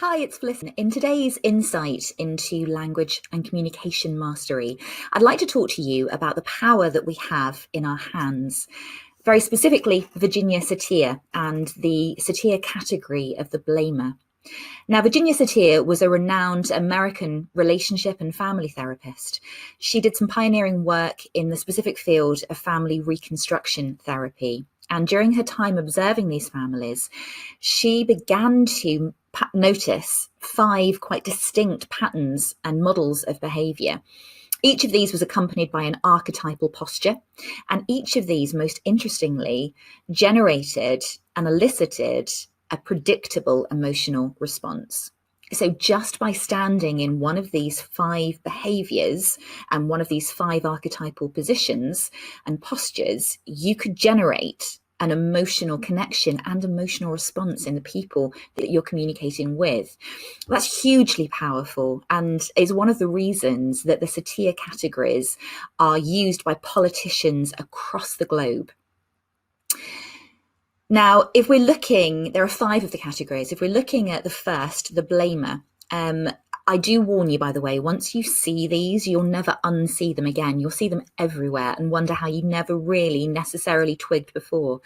Hi, it's Felicity. In today's insight into language and communication mastery, I'd like to talk to you about the power that we have in our hands. Very specifically, Virginia Satir and the Satir category of the blamer. Now, Virginia Satir was a renowned American relationship and family therapist. She did some pioneering work in the specific field of family reconstruction therapy. And during her time observing these families, she began to notice 5 quite distinct patterns and models of behavior. Each of these was accompanied by an archetypal posture, and each of these, most interestingly, generated and elicited a predictable emotional response. So just by standing in one of these 5 behaviors and one of these 5 archetypal positions and postures, you could generate an emotional connection and emotional response in the people that you're communicating with. That's hugely powerful and is one of the reasons that the Satir categories are used by politicians across the globe. Now, if we're looking, there are 5 of the categories. If we're looking at the first, the blamer, I do warn you, by the way, once you see these, you'll never unsee them again. You'll see them everywhere and wonder how you never really necessarily twigged before.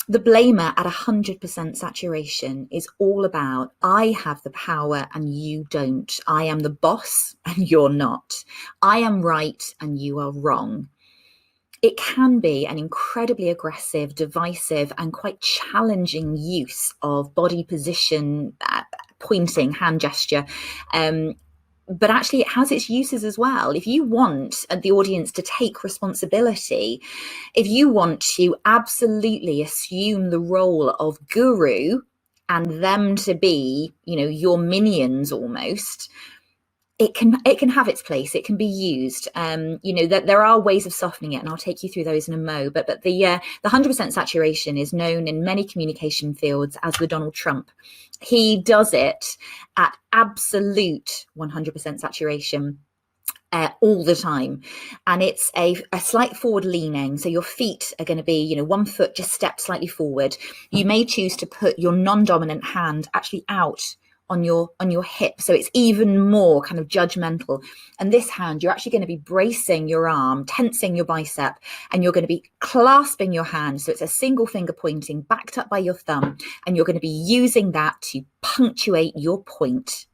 The blamer at 100% saturation is all about, I have the power and you don't. I am the boss and you're not. I am right and you are wrong. It can be an incredibly aggressive, divisive, and quite challenging use of body position, pointing, hand gesture. But actually, it has its uses as well. If you want the audience to take responsibility, if you want to absolutely assume the role of guru and them to be, your minions almost, it can have its place. It can be used. That there are ways of softening it, and I'll take you through those in a mo. But the 100% saturation is known in many communication fields as the Donald Trump. He does it at absolute 100% saturation. All the time. And it's a slight forward leaning. So your feet are going to be, one foot just stepped slightly forward. You may choose to put your non-dominant hand actually out on your hip, so it's even more kind of judgmental. And this hand, you're actually going to be bracing your arm, tensing your bicep, and you're going to be clasping your hand, so it's a single finger pointing backed up by your thumb, and you're going to be using that to punctuate your point.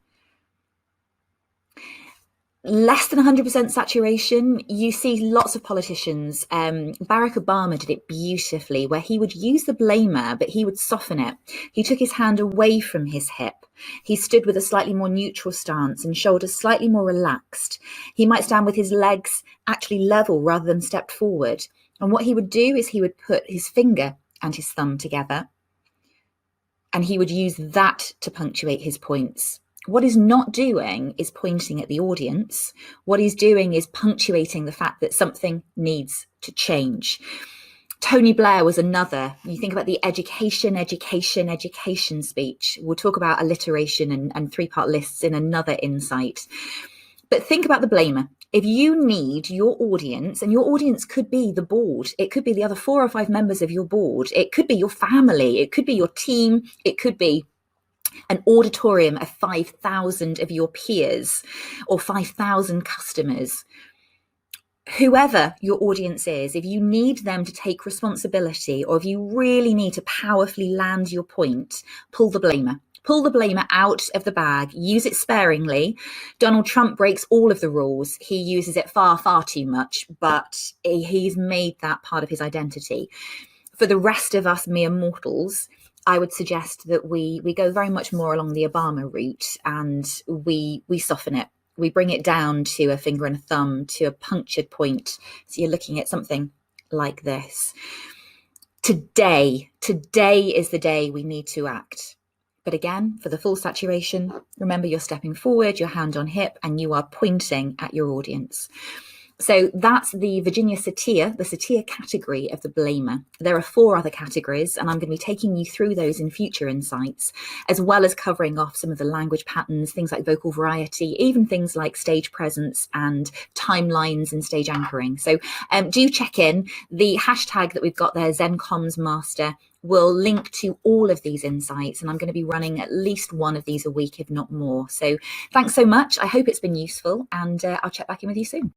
Less than 100% saturation, you see lots of politicians. Barack Obama did it beautifully, where he would use the blamer, but he would soften it. He took his hand away from his hip. He stood with a slightly more neutral stance and shoulders slightly more relaxed. He might stand with his legs actually level rather than stepped forward. And what he would do is he would put his finger and his thumb together, and he would use that to punctuate his points. What he's not doing is pointing at the audience. What he's doing is punctuating the fact that something needs to change. Tony Blair was another. You think about the education speech. We'll talk about alliteration and 3-part lists in another insight. But think about the blamer. If you need your audience, and your audience could be the board, it could be the other 4 or 5 members of your board, it could be your family, it could be your team, it could be an auditorium of 5,000 of your peers or 5,000 customers. Whoever your audience is, if you need them to take responsibility, or if you really need to powerfully land your point, pull the blamer. Pull the blamer out of the bag, use it sparingly. Donald Trump breaks all of the rules. He uses it far, far too much, but he's made that part of his identity. For the rest of us mere mortals, I would suggest that we go very much more along the Obama route, and we soften it. We bring it down to a finger and a thumb, to a punctured point. So you're looking at something like this. Today is the day we need to act. But again, for the full saturation, remember you're stepping forward, your hand on hip, and you are pointing at your audience. So that's the Virginia Satir, the Satir category of the blamer. There are 4 other categories, and I'm going to be taking you through those in future insights, as well as covering off some of the language patterns, things like vocal variety, even things like stage presence and timelines and stage anchoring. So do check in. The hashtag that we've got there, ZenComms Master, will link to all of these insights, and I'm going to be running at least one of these a week, if not more. So thanks so much. I hope it's been useful, and I'll check back in with you soon.